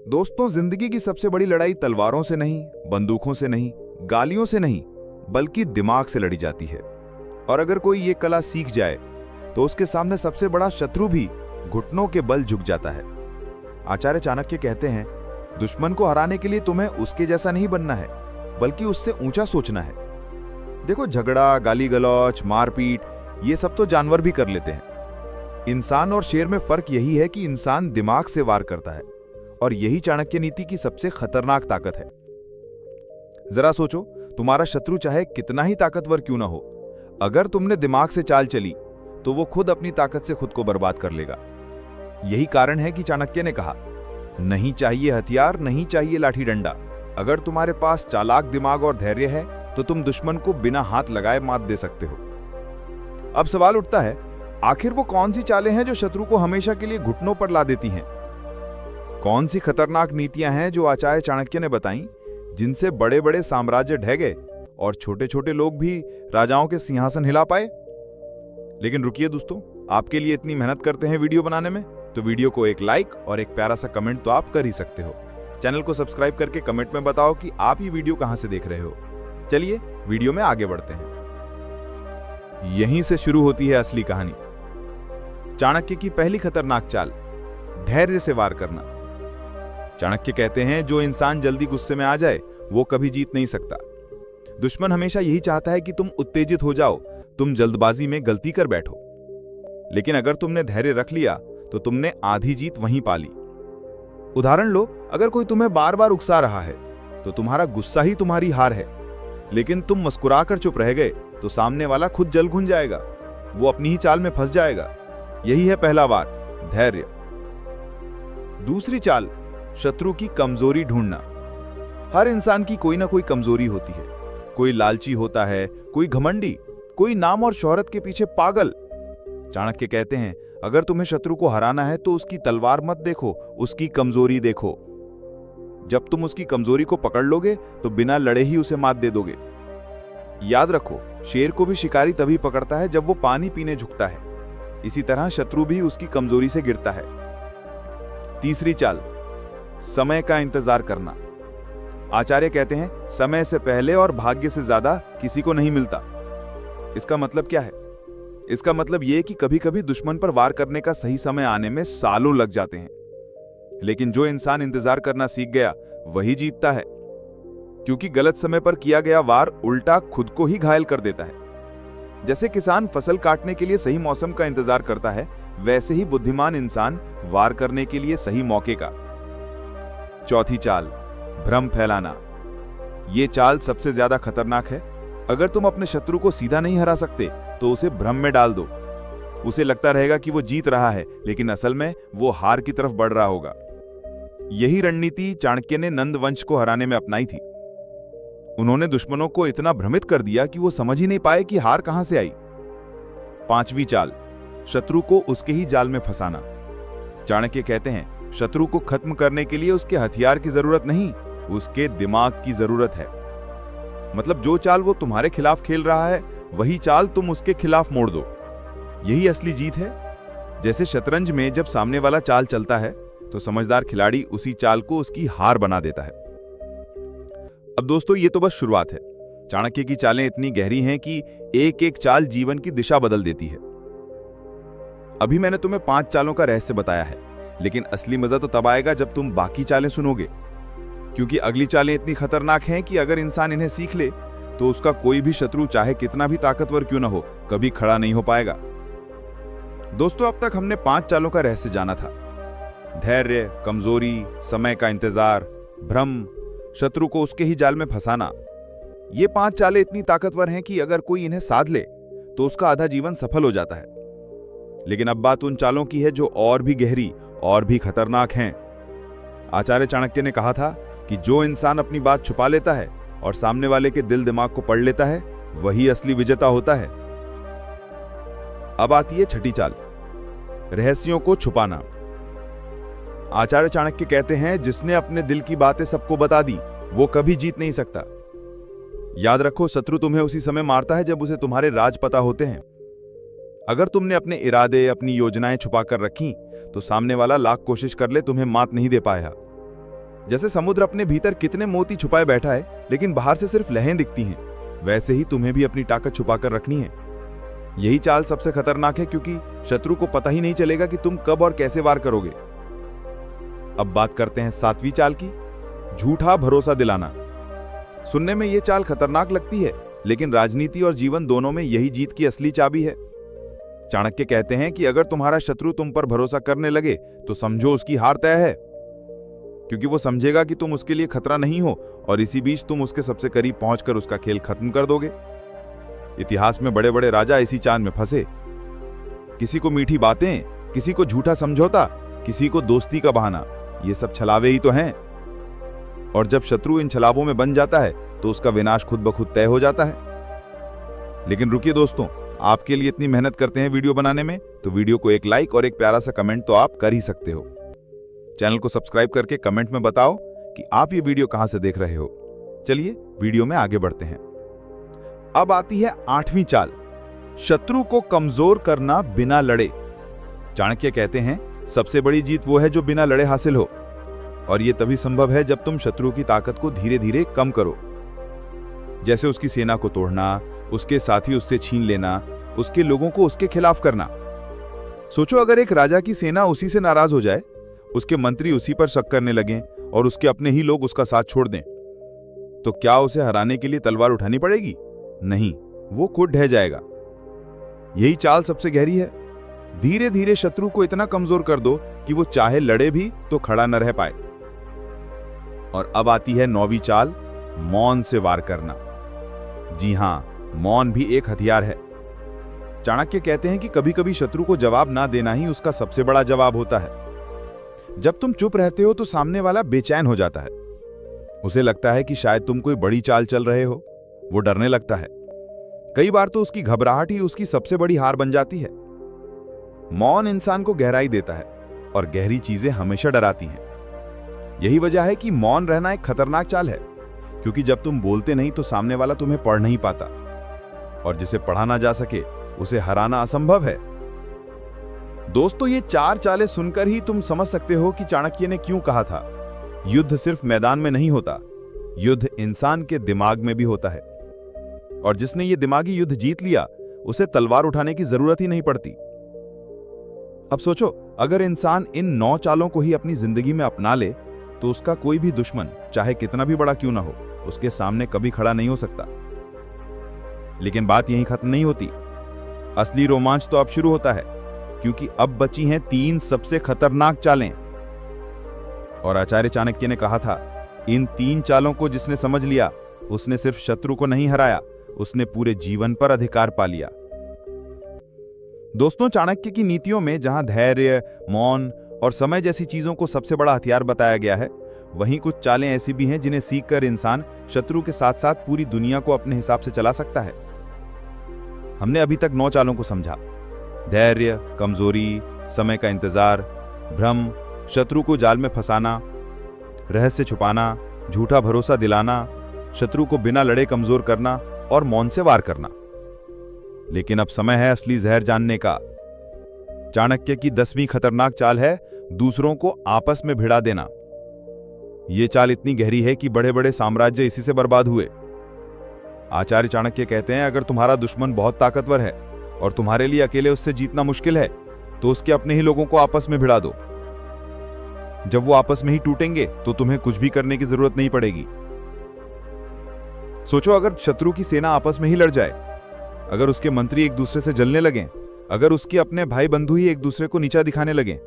दोस्तों, जिंदगी की सबसे बड़ी लड़ाई तलवारों से नहीं, बंदूकों से नहीं, गालियों से नहीं, बल्कि दिमाग से लड़ी जाती है। और अगर कोई ये कला सीख जाए तो उसके सामने सबसे बड़ा शत्रु भी घुटनों के बल झुक जाता है। आचार्य चाणक्य कहते हैं, दुश्मन को हराने के लिए तुम्हें उसके जैसा नहीं बनना है, बल्कि उससे ऊंचा सोचना है। देखो, झगड़ा, गाली गलौच, मारपीट, ये सब तो जानवर भी कर लेते हैं। इंसान और शेर में फर्क यही है कि इंसान दिमाग से वार करता है, और यही चाणक्य नीति की सबसे खतरनाक ताकत है। जरा सोचो, तुम्हारा शत्रु चाहे कितना ही ताकतवर क्यों ना हो, अगर तुमने दिमाग से चाल चली तो वो खुद अपनी ताकत से खुद को बर्बाद कर लेगा। यही कारण है कि चाणक्य ने कहा, नहीं चाहिए हथियार, नहीं चाहिए लाठी डंडा। अगर तुम्हारे पास चालाक दिमाग और धैर्य है तो तुम दुश्मन को बिना हाथ लगाए मात दे सकते हो। अब सवाल उठता है, आखिर वो कौन सी चालें हैं जो शत्रु को हमेशा के लिए घुटनों पर ला देती हैं? कौन सी खतरनाक नीतियां हैं जो आचार्य चाणक्य ने बताई, जिनसे बड़े बड़े साम्राज्य ढह गए और छोटे छोटे लोग भी राजाओं के सिंहासन हिला पाए? लेकिन रुकिए दोस्तों, आपके लिए इतनी मेहनत करते हैं वीडियो बनाने में, तो वीडियो को एक लाइक और एक प्यारा सा कमेंट तो आप कर ही सकते हो। चैनल को सब्सक्राइब करके कमेंट में बताओ कि आप ये वीडियो कहां से देख रहे हो। चलिए वीडियो में आगे बढ़ते हैं। यहीं से शुरू होती है असली कहानी। चाणक्य की पहली खतरनाक चाल, धैर्य से वार करना। चाणक्य कहते हैं, जो इंसान जल्दी गुस्से में आ जाए वो कभी जीत नहीं सकता। दुश्मन हमेशा यही चाहता है कि तुम उत्तेजित हो जाओ, तुम जल्दबाजी में गलती कर बैठो। लेकिन अगर तुमने धैर्य रख लिया तो तुमने आधी जीत वहीं पा ली। उदाहरण लो, अगर कोई तुम्हें बार बार उकसा रहा है तो तुम्हारा गुस्सा ही तुम्हारी हार है। लेकिन तुम मुस्कुराकर चुप रह गए तो सामने वाला खुद जल घुन जाएगा, वो अपनी ही चाल में फंस जाएगा। यही है पहला वार, धैर्य। दूसरी चाल, शत्रु की कमजोरी ढूंढना। हर इंसान की कोई ना कोई कमजोरी होती है। कोई लालची होता है, कोई घमंडी, कोई नाम और शोहरत के पीछे पागल। चाणक्य कहते हैं, अगर तुम्हें शत्रु को हराना है तो उसकी तलवार मत देखो, उसकी कमजोरी देखो। जब तुम उसकी कमजोरी को पकड़ लोगे तो बिना लड़े ही उसे मात दे दोगे। याद रखो, शेर को भी शिकारी तभी पकड़ता है जब वो पानी पीने झुकता है। इसी तरह शत्रु भी उसकी कमजोरी से गिरता है। तीसरी चाल, समय का इंतजार करना। आचार्य कहते हैं, समय से पहले और भाग्य से ज्यादा किसी को नहीं मिलता। इसका मतलब क्या है? इसका मतलब यह कि कभी कभी दुश्मन पर वार करने का सही समय आने में सालों लग जाते हैं। लेकिन जो इंसान इंतजार करना सीख गया वही जीतता है, क्योंकि गलत समय पर किया गया वार उल्टा खुद को ही घायल कर देता है। जैसे किसान फसल काटने के लिए सही मौसम का इंतजार करता है, वैसे ही बुद्धिमान इंसान वार करने के लिए सही मौके का। चौथी चाल, भ्रम फैलाना। यह चाल सबसे ज्यादा खतरनाक है। अगर तुम अपने शत्रु को सीधा नहीं हरा सकते तो उसे भ्रम में डाल दो। उसे लगता रहेगा कि वो जीत रहा है, लेकिन असल में वो हार की तरफ बढ़ रहा होगा। यही रणनीति चाणक्य ने नंद वंश को हराने में अपनाई थी। उन्होंने दुश्मनों को इतना भ्रमित कर दिया कि वो समझ ही नहीं पाए कि हार कहां से आई। पांचवी चाल, शत्रु को उसके ही जाल में फंसाना। चाणक्य कहते हैं, शत्रु को खत्म करने के लिए उसके हथियार की जरूरत नहीं, उसके दिमाग की जरूरत है। मतलब जो चाल वो तुम्हारे खिलाफ खेल रहा है, वही चाल तुम उसके खिलाफ मोड़ दो। यही असली जीत है। जैसे शतरंज में जब सामने वाला चाल चलता है तो समझदार खिलाड़ी उसी चाल को उसकी हार बना देता है। अब दोस्तों, ये तो बस शुरुआत है। चाणक्य की चालें इतनी गहरी हैं कि एक एक चाल जीवन की दिशा बदल देती है। अभी मैंने तुम्हें 5 चालों का रहस्य बताया है, लेकिन असली मजा तो तब आएगा जब तुम बाकी चालें सुनोगे, क्योंकि अगली चालें इतनी खतरनाक हैं कि अगर इंसान इन्हें सीख ले तो उसका कोई भी शत्रु चाहे कितना भी ताकतवर क्यों ना हो, कभी खड़ा नहीं हो पाएगा। दोस्तों, अब तक हमने 5 चालों का रहस्य जाना था। धैर्य, कमजोरी, समय का इंतजार, भ्रम, शत्रु को उसके ही जाल में फंसाना। ये 5 चालें इतनी ताकतवर हैं कि अगर कोई इन्हें साध ले तो उसका आधा जीवन सफल हो जाता है। लेकिन अब बात उन चालों की है जो और भी गहरी और भी खतरनाक हैं। आचार्य चाणक्य ने कहा था कि जो इंसान अपनी बात छुपा लेता है और सामने वाले के दिल दिमाग को पढ़ लेता है, वही असली विजेता होता है। अब आती है छठी चाल, रहस्यों को छुपाना। आचार्य चाणक्य कहते हैं, जिसने अपने दिल की बातें सबको बता दी वो कभी जीत नहीं सकता। याद रखो, शत्रु तुम्हें उसी समय मारता है जब उसे तुम्हारे राज पता होते हैं। अगर तुमने अपने इरादे, अपनी योजनाएं छुपा कर रखी तो सामने वाला लाख कोशिश कर ले तुम्हें मात नहीं दे पाया। जैसे समुद्र अपने भीतर कितने मोती छुपाए बैठा है लेकिन बाहर से सिर्फ लहरें दिखती हैं, वैसे ही तुम्हें भी अपनी ताकत छुपाकर रखनी है। यही चाल सबसे खतरनाक है क्योंकि शत्रु को पता ही नहीं चलेगा कि तुम कब और कैसे वार करोगे। अब बात करते हैं 7वीं चाल की, झूठा भरोसा दिलाना। सुनने में यह चाल खतरनाक लगती है, लेकिन राजनीति और जीवन दोनों में यही जीत की असली चाबी है। चाणक्य कहते हैं कि अगर तुम्हारा शत्रु तुम पर भरोसा करने लगे तो समझो उसकी हार तय है, क्योंकि वो समझेगा कि तुम उसके लिए खतरा नहीं हो और इसी बीच तुम उसके सबसे करीब पहुंचकर उसका खेल खत्म कर दोगे। इतिहास में बड़े बड़े राजा इसी चाल में फंसे। किसी को मीठी बातें, किसी को झूठा समझौता, किसी को दोस्ती का बहाना, ये सब छलावे ही तो हैं। और जब शत्रु इन छलावों में बन जाता है तो उसका विनाश खुद ब खुद तय हो जाता है। लेकिन रुकिए दोस्तों, आपके लिए इतनी मेहनत करते हैं वीडियो बनाने में, तो वीडियो को एक लाइक और एक प्यारा सा कमेंट तो आप कर ही सकते हो। चैनल को सब्सक्राइब करके कमेंट में बताओ कि आप ये वीडियो कहां से देख रहे हो। चलिए वीडियो में आगे बढ़ते हैं। अब आती है 8वीं चाल, शत्रु को कमजोर करना बिना लड़े। चाणक्य कहते हैं सबसे बड़ी जीत वो है जो बिना लड़े हासिल हो, और यह तभी संभव है जब तुम शत्रु की ताकत को धीरे धीरे कम करो। जैसे उसकी सेना को तोड़ना, उसके साथी उससे छीन लेना, उसके लोगों को उसके खिलाफ करना। सोचो अगर एक राजा की सेना उसी से नाराज हो जाए, उसके मंत्री उसी पर शक करने लगें और उसके अपने ही लोग उसका साथ छोड़ दें, तो क्या उसे हराने के लिए तलवार उठानी पड़ेगी? नहीं, वो खुद ढह जाएगा। यही चाल सबसे गहरी है। धीरे धीरे शत्रु को इतना कमजोर कर दो कि वो चाहे लड़े भी तो खड़ा न रह पाए। और अब आती है 9वीं चाल, मौन से वार करना। जी हां, मौन भी एक हथियार है। चाणक्य कहते हैं कि कभी कभी शत्रु को जवाब ना देना ही उसका सबसे बड़ा जवाब होता है। जब तुम चुप रहते हो तो सामने वाला बेचैन हो जाता है। उसे लगता है कि शायद तुम कोई बड़ी चाल चल रहे हो। वो डरने लगता है। कई बार तो उसकी घबराहट ही उसकी सबसे बड़ी हार बन जाती है। मौन इंसान को गहराई देता है और गहरी चीजें हमेशा डराती हैं। यही वजह है कि मौन रहना एक खतरनाक चाल है, क्योंकि जब तुम बोलते नहीं तो सामने वाला तुम्हें पढ़ नहीं पाता, और जिसे पढ़ा ना जा सके उसे हराना असंभव है। दोस्तों, ये 4 चालें सुनकर ही तुम समझ सकते हो कि चाणक्य ने क्यों कहा था, युद्ध सिर्फ मैदान में नहीं होता, युद्ध इंसान के दिमाग में भी होता है। और जिसने ये दिमागी युद्ध जीत लिया, उसे तलवार उठाने की जरूरत ही नहीं पड़ती। अब सोचो, अगर इंसान इन 9 चालों को ही अपनी जिंदगी में अपना ले तो उसका कोई भी दुश्मन, चाहे कितना भी बड़ा क्यों ना हो, उसके सामने कभी खड़ा नहीं हो सकता। लेकिन बात यहीं खत्म नहीं होती। असली रोमांच तो अब शुरू होता है, क्योंकि अब बची हैं 3 सबसे खतरनाक चालें। और आचार्य चाणक्य ने कहा था, इन 3 चालों को जिसने समझ लिया, उसने सिर्फ शत्रु को नहीं हराया, उसने पूरे जीवन पर अधिकार पा लिया। दोस्तों, चाणक्य की नीतियों में जहां धैर्य, मौन और समय जैसी चीजों को सबसे बड़ा हथियार बताया गया है, वहीं कुछ चालें ऐसी भी हैं जिन्हें सीखकर इंसान शत्रु के साथ साथ पूरी दुनिया को अपने हिसाब से चला सकता है। हमने अभी तक 9 चालों को समझा। धैर्य, कमजोरी, समय का इंतजार, भ्रम, शत्रु को जाल में फंसाना, रहस्य छुपाना, झूठा भरोसा दिलाना, शत्रु को बिना लड़े कमजोर करना और मौन से वार करना। लेकिन अब समय है असली जहर जानने का। चाणक्य की 10वीं खतरनाक चाल है दूसरों को आपस में भिड़ा देना। यह चाल इतनी गहरी है कि बड़े बड़े साम्राज्य इसी से बर्बाद हुए। आचार्य चाणक्य कहते हैं, अगर तुम्हारा दुश्मन बहुत ताकतवर है और तुम्हारे लिए अकेले उससे जीतना मुश्किल है, तो उसके अपने ही लोगों को आपस में भिड़ा दो। जब वो आपस में ही टूटेंगे तो तुम्हें कुछ भी करने की जरूरत नहीं पड़ेगी। सोचो, अगर शत्रु की सेना आपस में ही लड़ जाए, अगर उसके मंत्री एक दूसरे से जलने लगें, अगर उसके अपने भाई बंधु ही एक दूसरे को नीचा दिखाने लगें,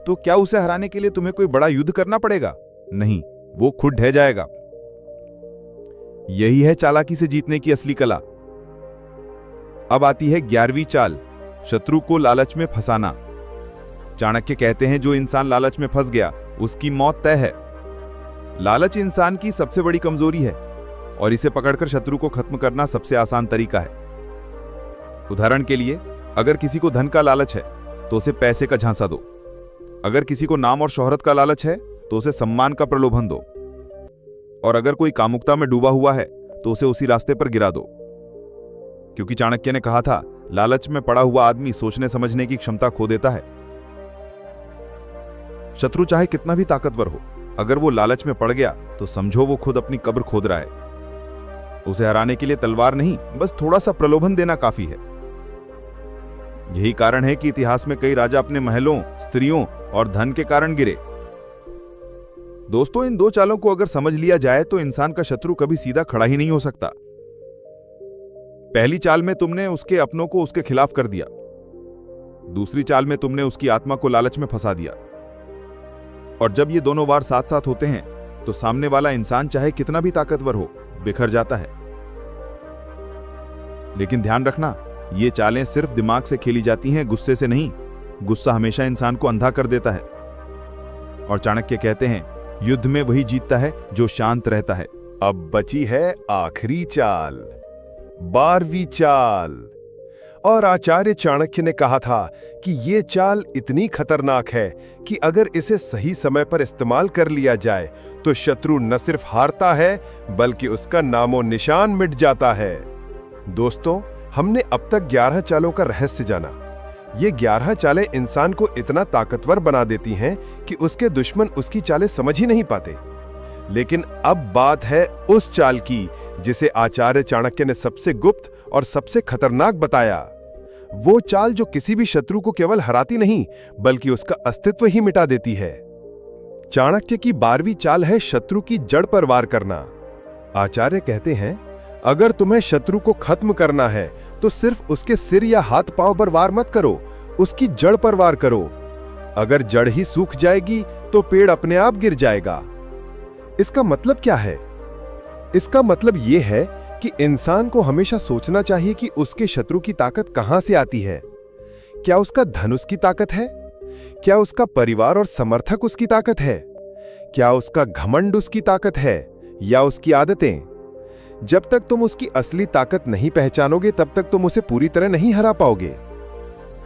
तो क्या उसे हराने के लिए तुम्हें कोई बड़ा युद्ध करना पड़ेगा? नहीं, वो खुद ढह जाएगा। यही है चालाकी से जीतने की असली कला। अब आती है 11वीं चाल, शत्रु को लालच में फंसाना। चाणक्य कहते हैं, जो इंसान लालच में फंस गया उसकी मौत तय है। लालच इंसान की सबसे बड़ी कमजोरी है और इसे पकड़कर शत्रु को खत्म करना सबसे आसान तरीका है। उदाहरण के लिए, अगर किसी को धन का लालच है तो उसे पैसे का झांसा दो। अगर किसी को नाम और शोहरत का लालच है तो उसे सम्मान का प्रलोभन दो। और अगर कोई कामुकता में डूबा हुआ है तो उसे उसी रास्ते पर गिरा दो। क्योंकि चाणक्य ने कहा था, लालच में पड़ा हुआ आदमी सोचने समझने की क्षमता खो देता है। शत्रु चाहे कितना भी ताकतवर हो, अगर वो लालच में पड़ गया तो समझो वो खुद अपनी कब्र खोद रहा है। उसे हराने के लिए तलवार नहीं, बस थोड़ा सा प्रलोभन देना काफी है। यही कारण है कि इतिहास में कई राजा अपने महलों, स्त्रियों और धन के कारण गिरे। दोस्तों, इन दो चालों को अगर समझ लिया जाए तो इंसान का शत्रु कभी सीधा खड़ा ही नहीं हो सकता। पहली चाल में तुमने उसके अपनों को उसके खिलाफ कर दिया, दूसरी चाल में तुमने उसकी आत्मा को लालच में फंसा दिया। और जब ये दोनों वार साथ साथ होते हैं तो सामने वाला इंसान चाहे कितना भी ताकतवर हो, बिखर जाता है। लेकिन ध्यान रखना, ये चालें सिर्फ दिमाग से खेली जाती हैं, गुस्से से नहीं। गुस्सा हमेशा इंसान को अंधा कर देता है। और चाणक्य कहते हैं, युद्ध में वही जीतता है जो शांत रहता है। अब बची है आखिरी चाल, 12वीं चाल। और आचार्य चाणक्य ने कहा था कि ये चाल इतनी खतरनाक है कि अगर इसे सही समय पर इस्तेमाल कर लिया जाए तो शत्रु न सिर्फ हारता है बल्कि उसका नामो निशान मिट जाता है। दोस्तों, हमने अब तक 11 चालों का रहस्य जाना। ये 11 चालें इंसान को इतना ताकतवर बना देती हैं कि उसके दुश्मन उसकी चालें समझ ही नहीं पाते। लेकिन अब बात है उस चाल की जिसे आचार्य चाणक्य ने सबसे गुप्त और सबसे खतरनाक बताया। वो चाल जो किसी भी शत्रु को केवल हराती नहीं बल्कि उसका अस्तित्व ही मिटा देती है। चाणक्य की 12वीं चाल है शत्रु की जड़ पर वार करना। आचार्य कहते हैं, अगर तुम्हें शत्रु को खत्म करना है तो सिर्फ उसके सिर या हाथ पांव पर वार मत करो, उसकी जड़ पर वार करो। अगर जड़ ही सूख जाएगी तो पेड़ अपने आप गिर जाएगा। इसका मतलब क्या है? इसका मतलब यह है कि इंसान को हमेशा सोचना चाहिए कि उसके शत्रु की ताकत कहां से आती है। क्या उसका धन उसकी ताकत है? क्या उसका परिवार और समर्थक उसकी ताकत है? क्या उसका घमंड उसकी ताकत है या उसकी आदतें? जब तक तुम उसकी असली ताकत नहीं पहचानोगे तब तक तुम उसे पूरी तरह नहीं हरा पाओगे।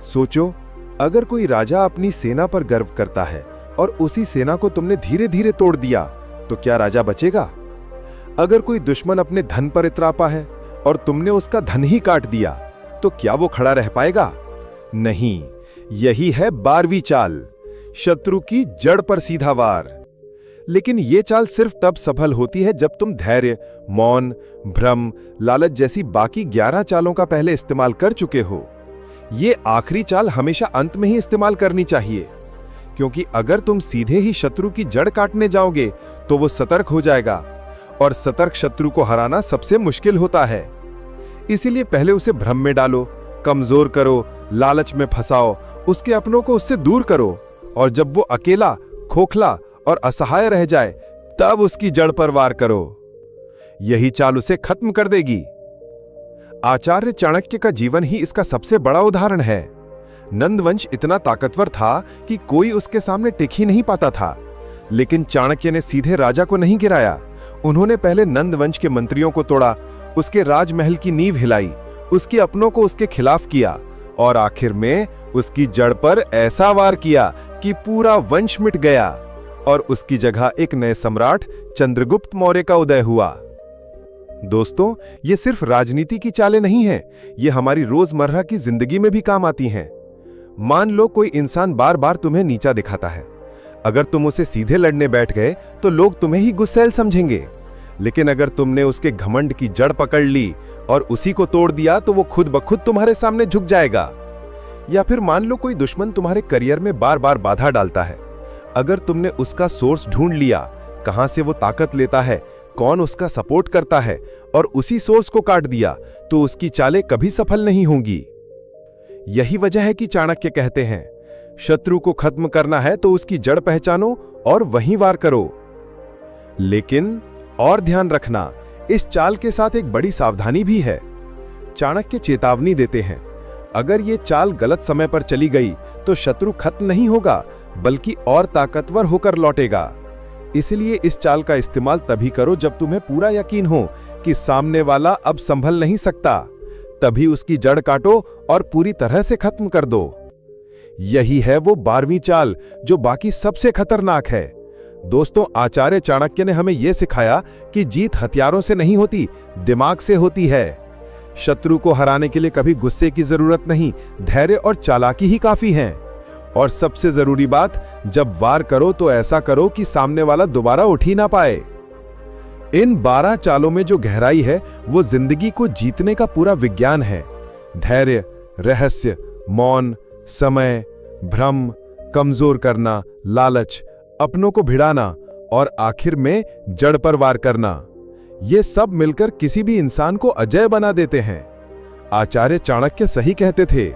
सोचो, अगर कोई राजा अपनी सेना पर गर्व करता है और उसी सेना को तुमने धीरे धीरे तोड़ दिया तो क्या राजा बचेगा? अगर कोई दुश्मन अपने धन पर इतरापा है और तुमने उसका धन ही काट दिया तो क्या वो खड़ा रह पाएगा? नहीं। यही है 12वीं चाल, शत्रु की जड़ पर सीधा वार। लेकिन यह चाल सिर्फ तब सफल होती है जब तुम धैर्य, मौन, भ्रम, लालच जैसी बाकी 11 चालों का पहले इस्तेमाल कर चुके हो। ये आखिरी चाल हमेशा अंत में ही इस्तेमाल करनी चाहिए, क्योंकि अगर तुम सीधे ही शत्रु की जड़ काटने जाओगे तो वो सतर्क हो जाएगा और सतर्क शत्रु को हराना सबसे मुश्किल होता है। इसीलिए पहले उसे भ्रम में डालो, कमजोर करो, लालच में फंसाओ, उसके अपनों को उससे दूर करो और जब वो अकेला, खोखला और असहाय रह जाए तब उसकी जड़ पर वार करो। यही चाल उसे खत्म कर देगी। आचार्य चाणक्य का जीवन ही इसका सबसे बड़ा उदाहरण है। नंदवंश इतना ताकतवर था कि कोई उसके सामने टिक ही नहीं पाता था, लेकिन चाणक्य ने सीधे राजा को नहीं गिराया। उन्होंने पहले नंदवंश के मंत्रियों को तोड़ा, उसके राजमहल की नींव हिलाई, उसके अपनों को उसके खिलाफ किया और आखिर में उसकी जड़ पर ऐसा वार किया कि पूरा वंश मिट गया और उसकी जगह एक नए सम्राट चंद्रगुप्त मौर्य का उदय हुआ। दोस्तों, ये सिर्फ राजनीति की चालें नहीं हैं, ये हमारी रोजमर्रा की जिंदगी में भी काम आती हैं। मान लो कोई इंसान बार बार तुम्हें नीचा दिखाता है। अगर तुम उसे सीधे लड़ने बैठ गए तो लोग तुम्हें ही गुस्सैल समझेंगे, लेकिन अगर तुमने उसके घमंड की जड़ पकड़ ली और उसी को तोड़ दिया तो वो खुद ब खुद तुम्हारे सामने झुक जाएगा। या फिर मान लो कोई दुश्मन तुम्हारे करियर में बार बार बाधा डालता है। अगर तुमने उसका सोर्स ढूंढ लिया, कहां से वो ताकत लेता है, कौन उसका सपोर्ट करता है और उसी सोर्स को काट दिया तो उसकी चालें कभी सफल नहीं होंगी। यही वजह है कि चाणक्य कहते हैं, शत्रु को खत्म करना है तो उसकी जड़ पहचानो और वहीं वार करो। लेकिन और ध्यान रखना, इस चाल के साथ एक बड़ी सावधानी भी है। चाणक्य चेतावनी देते हैं, अगर ये चाल गलत समय पर चली गई तो शत्रु खत्म नहीं होगा बल्कि और ताकतवर होकर लौटेगा। इसलिए इस चाल का इस्तेमाल तभी करो जब तुम्हें पूरा यकीन हो कि सामने वाला अब संभल नहीं सकता। तभी उसकी जड़ काटो और पूरी तरह से खत्म कर दो। यही है वो 12वीं चाल जो बाकी सबसे खतरनाक है। दोस्तों, आचार्य चाणक्य ने हमें यह सिखाया कि जीत हथियारों से नहीं होती, दिमाग से होती है। शत्रु को हराने के लिए कभी गुस्से की जरूरत नहीं, धैर्य और चालाकी ही काफी हैं। और सबसे जरूरी बात, जब वार करो तो ऐसा करो कि सामने वाला दोबारा उठ ही ना पाए। इन 12 चालों में जो गहराई है वो जिंदगी को जीतने का पूरा विज्ञान है। धैर्य, रहस्य, मौन, समय, भ्रम, कमजोर करना, लालच, अपनों को भिड़ाना और आखिर में जड़ पर वार करना, ये सब मिलकर किसी भी इंसान को अजय बना देते हैं। आचार्य चाणक्य सही कहते थे,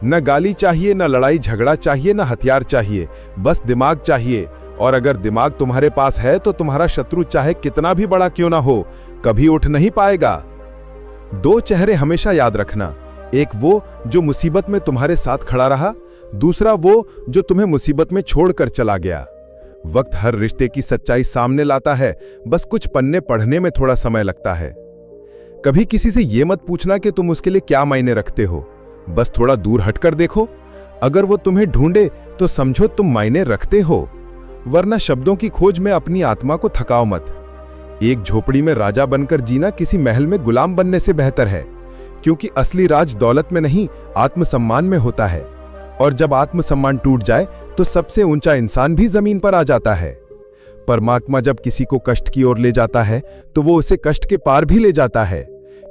न गाली चाहिए, न लड़ाई झगड़ा चाहिए, न हथियार चाहिए, बस दिमाग चाहिए। और अगर दिमाग तुम्हारे पास है तो तुम्हारा शत्रु चाहे कितना भी बड़ा क्यों ना हो, कभी उठ नहीं पाएगा। 2 चेहरे हमेशा याद रखना, एक वो जो मुसीबत में तुम्हारे साथ खड़ा रहा, दूसरा वो जो तुम्हें मुसीबत में छोड़कर चला गया। वक्त हर रिश्ते की सच्चाई सामने लाता है, बस कुछ पन्ने पढ़ने में थोड़ा समय लगता है। कभी किसी से ये मत पूछना कि तुम उसके लिए क्या मायने रखते हो, बस थोड़ा दूर हटकर देखो। अगर वो तुम्हें ढूंढे तो समझो तुम मायने रखते हो, वरना शब्दों की खोज में अपनी आत्मा को थकाओ मत। एक झोपड़ी में राजा बनकर जीना किसी महल में गुलाम बनने से बेहतर है, क्योंकि असली राज दौलत में नहीं, आत्मसम्मान में होता है। और जब आत्मसम्मान टूट जाए तो सबसे ऊंचा इंसान भी जमीन पर आ जाता है। परमात्मा जब किसी को कष्ट की ओर ले जाता है तो वो उसे कष्ट के पार भी ले जाता है,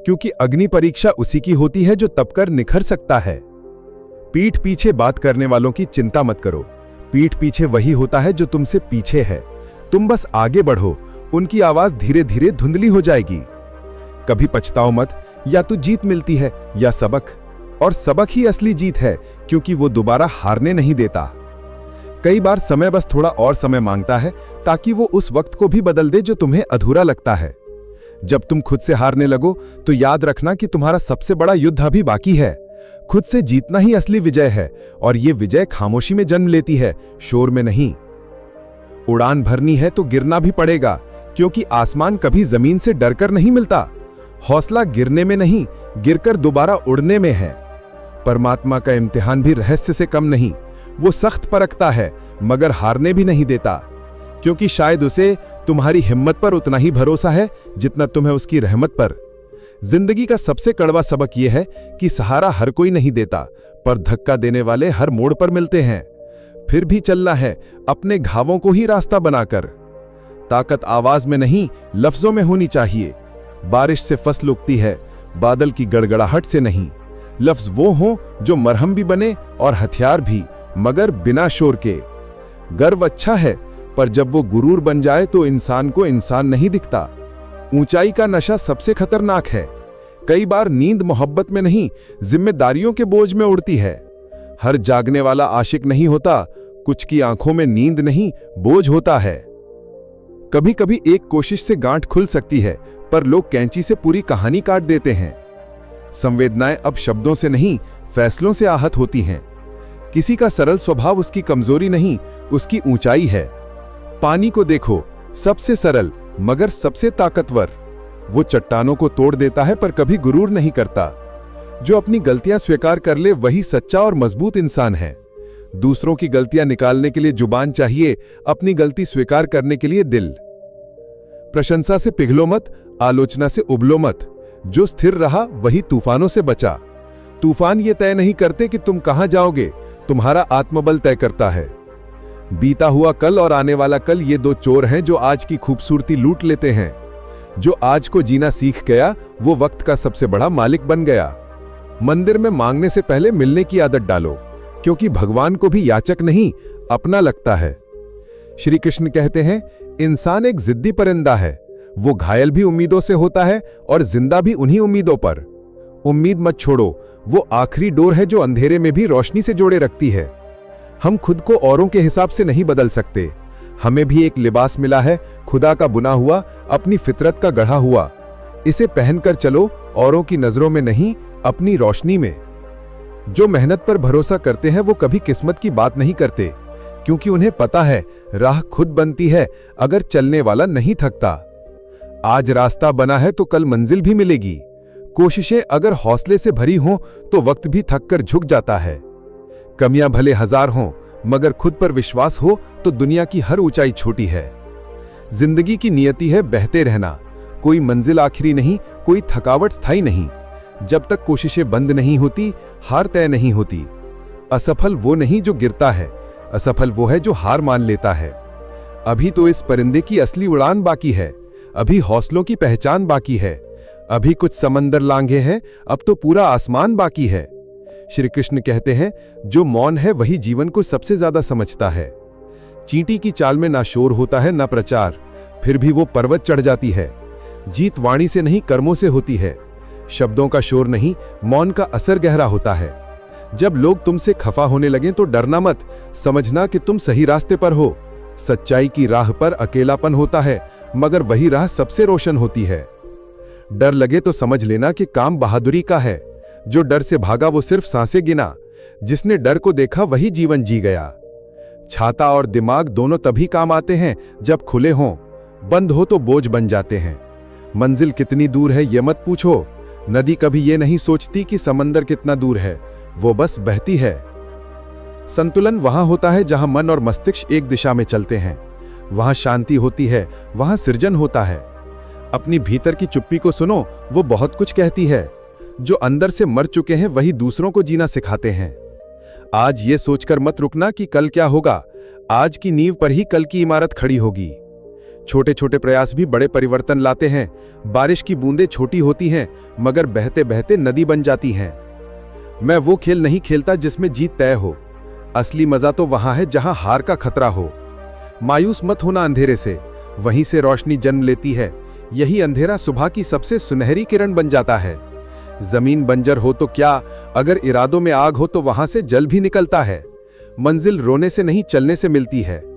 क्योंकि अग्नि परीक्षा उसी की होती है जो तपकर निखर सकता है। पीठ पीछे बात करने वालों की चिंता मत करो, पीठ पीछे वही होता है जो तुमसे पीछे है। तुम बस आगे बढ़ो, उनकी आवाज धीरे धीरे धुंधली हो जाएगी। कभी पछताओ मत, या तो जीत मिलती है या सबक, और सबक ही असली जीत है, क्योंकि वो दोबारा हारने नहीं देता। कई बार समय बस थोड़ा और समय मांगता है, ताकि वो उस वक्त को भी बदल दे जो तुम्हें अधूरा लगता है। जब तुम खुद से हारने लगो तो याद रखना कि तुम्हारा सबसे बड़ा युद्ध अभी बाकी है। खुद से जीतना ही असली विजय है, और ये विजय खामोशी में जन्म लेती है, शोर में नहीं। उड़ान भरनी है तो गिरना भी पड़ेगा, क्योंकि आसमान कभी जमीन से डरकर नहीं मिलता। हौसला गिरने में नहीं, गिरकर दोबारा उड़ने में है। परमात्मा का इम्तिहान भी रहस्य से कम नहीं, वो सख्त परखता है मगर हारने भी नहीं देता, क्योंकि शायद उसे तुम्हारी हिम्मत पर उतना ही भरोसा है जितना तुम्हें उसकी रहमत पर। जिंदगी का सबसे कड़वा सबक यह है कि सहारा हर कोई नहीं देता, पर धक्का देने वाले हर मोड़ पर मिलते हैं। फिर भी चलना है अपने घावों को ही रास्ता बनाकर। ताकत आवाज में नहीं, लफ्जों में होनी चाहिए। बारिश से फसल उगती है, बादल की गड़गड़ाहट से नहीं। लफ्ज वो हों जो मरहम भी बने और हथियार भी, मगर बिना शोर के। गर्व अच्छा है, पर जब वो गुरूर बन जाए तो इंसान को इंसान नहीं दिखता। ऊंचाई का नशा सबसे खतरनाक है। कई बार नींद मोहब्बत में नहीं, जिम्मेदारियों के बोझ में उड़ती है। हर जागने वाला आशिक नहीं होता, कुछ की आंखों में नींद नहीं, बोझ होता है। कभी कभी एक कोशिश से गांठ खुल सकती है, पर लोग कैंची से पूरी कहानी काट देते हैं। संवेदनाएं अब शब्दों से नहीं, फैसलों से आहत होती हैं। किसी का सरल स्वभाव उसकी कमजोरी नहीं, उसकी ऊंचाई है। पानी को देखो, सबसे सरल मगर सबसे ताकतवर। वो चट्टानों को तोड़ देता है पर कभी गुरूर नहीं करता। जो अपनी गलतियां स्वीकार कर ले वही सच्चा और मजबूत इंसान है। दूसरों की गलतियां निकालने के लिए जुबान चाहिए, अपनी गलती स्वीकार करने के लिए दिल। प्रशंसा से पिघलो मत, आलोचना से उबलो मत। जो स्थिर रहा वही तूफानों से बचा। तूफान ये तय नहीं करते कि तुम कहां जाओगे, तुम्हारा आत्मबल तय करता है। बीता हुआ कल और आने वाला कल, ये दो चोर हैं जो आज की खूबसूरती लूट लेते हैं। जो आज को जीना सीख गया वो वक्त का सबसे बड़ा मालिक बन गया। मंदिर में मांगने से पहले मिलने की आदत डालो, क्योंकि भगवान को भी याचक नहीं, अपना लगता है। श्री कृष्ण कहते हैं, इंसान एक जिद्दी परिंदा है। वो घायल भी उम्मीदों से होता है और जिंदा भी उन्हीं उम्मीदों पर। उम्मीद मत छोड़ो, वो आखिरी डोर है जो अंधेरे में भी रोशनी से जोड़े रखती है। हम खुद को औरों के हिसाब से नहीं बदल सकते। हमें भी एक लिबास मिला है, खुदा का बुना हुआ, अपनी फितरत का गढ़ा हुआ। इसे पहनकर चलो, औरों की नजरों में नहीं, अपनी रोशनी में। जो मेहनत पर भरोसा करते हैं वो कभी किस्मत की बात नहीं करते, क्योंकि उन्हें पता है राह खुद बनती है अगर चलने वाला नहीं थकता। आज रास्ता बना है तो कल मंजिल भी मिलेगी। कोशिशें अगर हौसले से भरी हों तो वक्त भी थक कर झुक जाता है। कमियां भले हजार हों, मगर खुद पर विश्वास हो तो दुनिया की हर ऊंचाई छोटी है। जिंदगी की नियति है बहते रहना। कोई मंजिल आखिरी नहीं, कोई थकावट स्थायी नहीं। जब तक कोशिशें बंद नहीं होती, हार तय नहीं होती। असफल वो नहीं जो गिरता है, असफल वो है जो हार मान लेता है। अभी तो इस परिंदे की असली उड़ान बाकी है, अभी हौसलों की पहचान बाकी है, अभी कुछ समंदर लांघे हैं, अब तो पूरा आसमान बाकी है। श्री कृष्ण कहते हैं, जो मौन है वही जीवन को सबसे ज्यादा समझता है। चींटी की चाल में ना शोर होता है ना प्रचार, फिर भी वो पर्वत चढ़ जाती है। जीत वाणी से नहीं कर्मों से होती है। शब्दों का शोर नहीं, मौन का असर गहरा होता है। जब लोग तुमसे खफा होने लगें तो डरना मत, समझना कि तुम सही रास्ते पर हो। सच्चाई की राह पर अकेलापन होता है, मगर वही राह सबसे रोशन होती है। डर लगे तो समझ लेना कि काम बहादुरी का है। जो डर से भागा वो सिर्फ सांसें गिना, जिसने डर को देखा वही जीवन जी गया। छाता और दिमाग दोनों तभी काम आते हैं जब खुले हों, बंद हो तो बोझ बन जाते हैं। मंजिल कितनी दूर है ये मत पूछो, नदी कभी ये नहीं सोचती कि समंदर कितना दूर है, वो बस बहती है। संतुलन वहां होता है जहां मन और मस्तिष्क एक दिशा में चलते हैं, वहां शांति होती है, वहां सृजन होता है। अपनी भीतर की चुप्पी को सुनो, वो बहुत कुछ कहती है। जो अंदर से मर चुके हैं वही दूसरों को जीना सिखाते हैं। आज ये सोचकर मत रुकना कि कल क्या होगा, आज की नींव पर ही कल की इमारत खड़ी होगी। छोटे छोटे प्रयास भी बड़े परिवर्तन लाते हैं। बारिश की बूंदें छोटी होती हैं, मगर बहते बहते नदी बन जाती हैं। मैं वो खेल नहीं खेलता जिसमें जीत तय हो, असली मजा तो वहां है जहां हार का खतरा हो। मायूस मत होना अंधेरे से, वहीं से रोशनी जन्म लेती है। यही अंधेरा सुबह की सबसे सुनहरी किरण बन जाता है। जमीन बंजर हो तो क्या, अगर इरादों में आग हो तो वहां से जल भी निकलता है। मंजिल रोने से नहीं चलने से मिलती है।